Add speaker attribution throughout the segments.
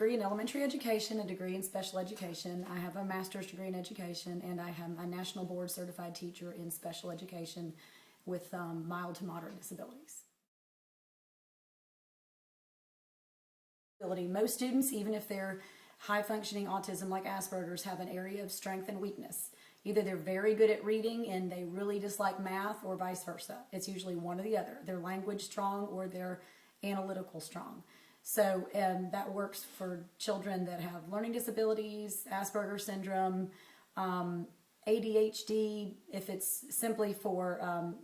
Speaker 1: degree in elementary education, a degree in special education. I have a master's degree in education, and I am a national board certified teacher in special education with mild to moderate disabilities. Most students, even if they're high functioning autism like Asperger's, have an area of strength and weakness. Either they're very good at reading and they really dislike math, or vice versa. It's usually one or the other. They're language strong or they're analytical strong. So that works for children that have learning disabilities, Asperger's syndrome, ADHD, if it's simply for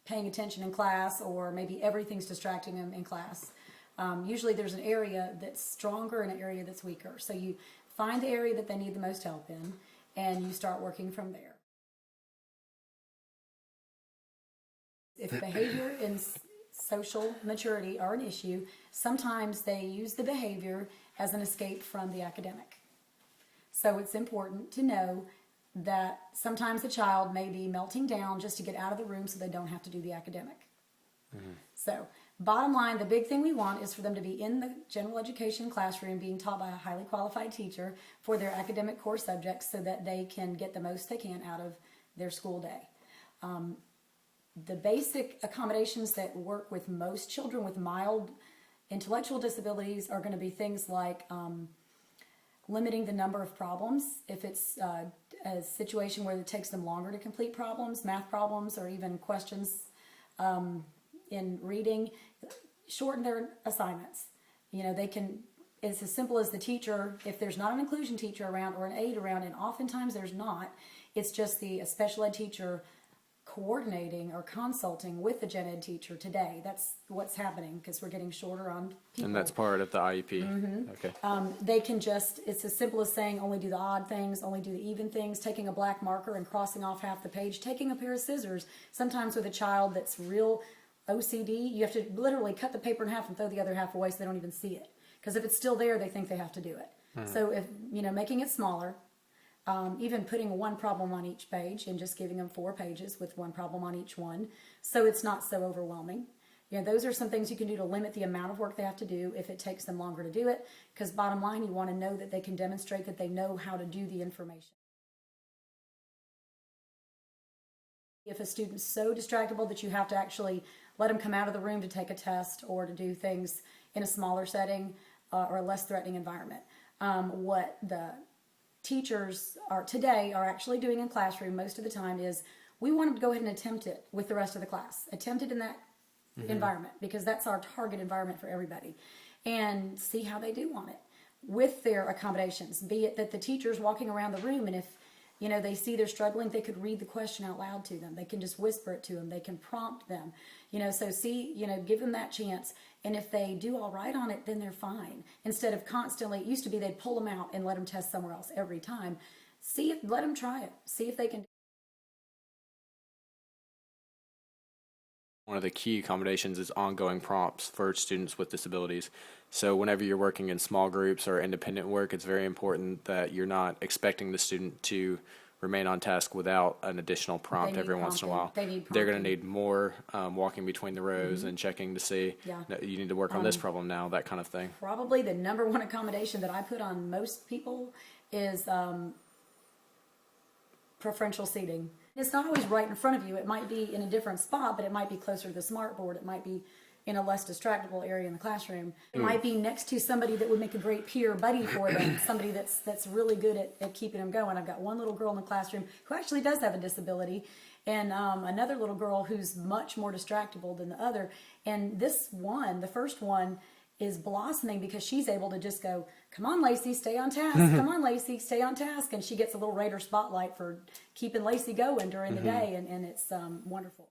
Speaker 1: paying attention in class, or maybe everything's distracting them in class. Usually there's an area that's stronger and an area that's weaker. So you find the area that they need the most help in, and you start working from there. If behavior and social maturity are an issue, sometimes they use the behavior as an escape from the academic. So it's important to know that sometimes the child may be melting down just to get out of the room so they don't have to do the academic. So bottom line, the big thing we want is for them to be in the general education classroom being taught by a highly qualified teacher for their academic core subjects so that they can get the most they can out of their school day. The basic accommodations that work with most children with mild intellectual disabilities are going to be things like limiting the number of problems. If it's a situation where it takes them longer to complete problems, math problems, or even questions in reading, shorten their assignments. You know, they can, it's as simple as the teacher, if there's not an inclusion teacher around or an aide around, and oftentimes there's not, it's just the special ed teacher coordinating or consulting with the gen ed teacher today. That's what's happening because we're getting shorter on people.
Speaker 2: And that's part of the IEP. Okay.
Speaker 1: They can just, it's as simple as saying only do the odd things, only do the even things, taking a black marker and crossing off half the page, taking a pair of scissors. Sometimes with a child that's real OCD, you have to literally cut the paper in half and throw the other half away so they don't even see it. Because if it's still there, they think they have to do it. So if, you know, making it smaller, even putting one problem on each page and just giving them 4 pages with one problem on each one, so it's not so overwhelming. You know, those are some things you can do to limit the amount of work they have to do if it takes them longer to do it, because bottom line, you want to know that they can demonstrate that they know how to do the information. If a student's so distractible that you have to actually let them come out of the room to take a test or to do things in a smaller setting or a less threatening environment. What the teachers today are actually doing in classroom most of the time is we want them to go ahead and attempt it with the rest of the class. Attempt it in that environment, because that's our target environment for everybody, and see how they do on it with their accommodations. Be it that the teacher's walking around the room, and if you know they see they're struggling, they could read the question out loud to them. They can just whisper it to them. They can prompt them. You know, so see, you know, give them that chance. And if they do all right on it, then they're fine. Instead of constantly, it used to be they'd pull them out and let them test somewhere else every time. Let them try it. See if they can.
Speaker 2: One of the key accommodations is ongoing prompts for students with disabilities. So whenever you're working in small groups or independent work, it's very important that you're not expecting the student to remain on task without an additional prompt every once in a while. They're going to need more walking between the rows and checking to see, you need to work on this problem now, that kind of thing.
Speaker 1: Probably the number one accommodation that I put on most people is preferential seating. It's not always right in front of you. It might be in a different spot, but it might be closer to the smart board. It might be in a less distractible area in the classroom. It might be next to somebody that would make a great peer buddy for them, somebody that's really good at keeping them going. I've got one little girl in the classroom who actually does have a disability, and another little girl who's much more distractible than the other. And this one, the first one, is blossoming because she's able to just go, come on, Lacey, stay on task. Come on, Lacey, stay on task. And she gets a little Raider spotlight for keeping Lacey going during the day, and it's wonderful.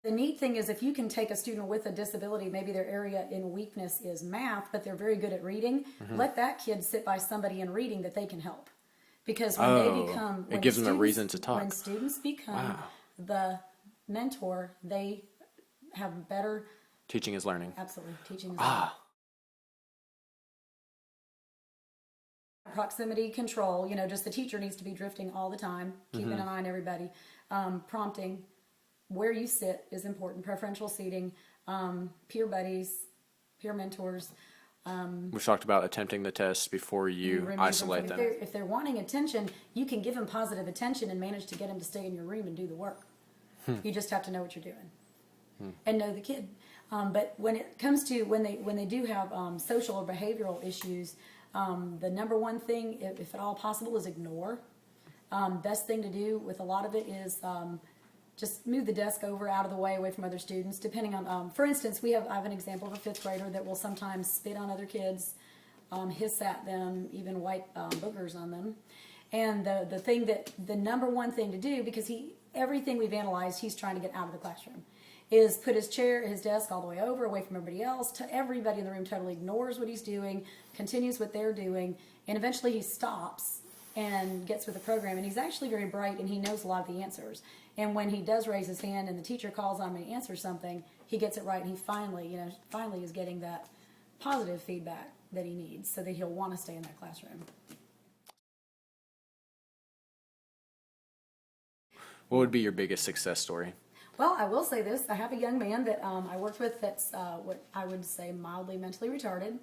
Speaker 1: The neat thing is if you can take a student with a disability, maybe their area in weakness is math, but they're very good at reading, let that kid sit by somebody in reading that they can help. Because when they become...
Speaker 2: It gives them a reason to talk.
Speaker 1: When students become the mentor, they have better...
Speaker 2: Teaching is learning.
Speaker 1: Absolutely. Teaching is learning. Proximity control, you know, just the teacher needs to be drifting all the time, keeping an eye on everybody. Prompting, where you sit is important. Preferential seating, peer buddies, peer mentors.
Speaker 2: We've talked about attempting the test before you
Speaker 1: remove
Speaker 2: isolate
Speaker 1: from-
Speaker 2: them.
Speaker 1: If they're wanting attention, you can give them positive attention and manage to get them to stay in your room and do the work. You just have to know what you're doing and know the kid. But when it comes to when they do have social or behavioral issues, the number one thing, if at all possible, is ignore. Best thing to do with a lot of it is just move the desk over out of the way, away from other students. Depending on, for instance, I have an example of a fifth grader that will sometimes spit on other kids, hiss at them, even wipe boogers on them. And the number one thing to do, because everything we've analyzed, he's trying to get out of the classroom, is put his desk all the way over, away from everybody else. Everybody in the room totally ignores what he's doing, continues what they're doing, and eventually he stops and gets with the program. And he's actually very bright, and he knows a lot of the answers. And when he does raise his hand and the teacher calls on him and he answers something, he gets it right, and he finally is getting that positive feedback that he needs so that he'll want to stay in that classroom.
Speaker 2: What would be your biggest success story?
Speaker 1: Well, I will say this. I have a young man that I worked with that's what I would say mildly mentally retarded.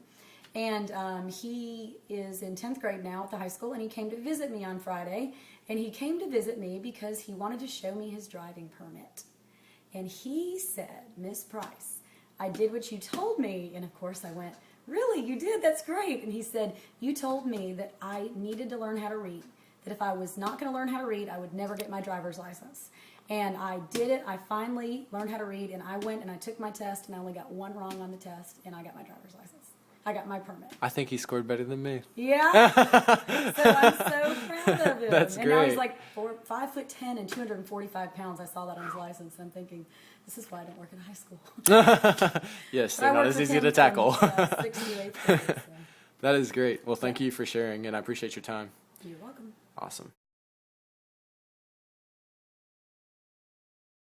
Speaker 1: And he is in 10th grade now at the high school, and he came to visit me on Friday. And he came to visit me because he wanted to show me his driving permit. And he said, "Miss Price, I did what you told me." And of course I went, "Really? You did? That's great." And he said, "You told me that I needed to learn how to read, that if I was not going to learn how to read, I would never get my driver's license." And I did it. I finally learned how to read, and I went and I took my test, and I only got one wrong on the test, and I got my driver's license. I got my permit.
Speaker 2: I think he scored better than me.
Speaker 1: Yeah. So I'm so proud of him.
Speaker 2: That's
Speaker 1: and now
Speaker 2: great.
Speaker 1: he's like 5'10" and 245 pounds. I saw that on his license, and I'm thinking, this is why I don't work at a high school.
Speaker 2: Yes,
Speaker 1: But
Speaker 2: they're
Speaker 1: I
Speaker 2: not
Speaker 1: worked
Speaker 2: as
Speaker 1: with
Speaker 2: easy
Speaker 1: him
Speaker 2: to tackle.
Speaker 1: from, 6th to 8th grade, so.
Speaker 2: That is great. Well, thank you for sharing, and I appreciate your time.
Speaker 1: You're welcome.
Speaker 2: Awesome.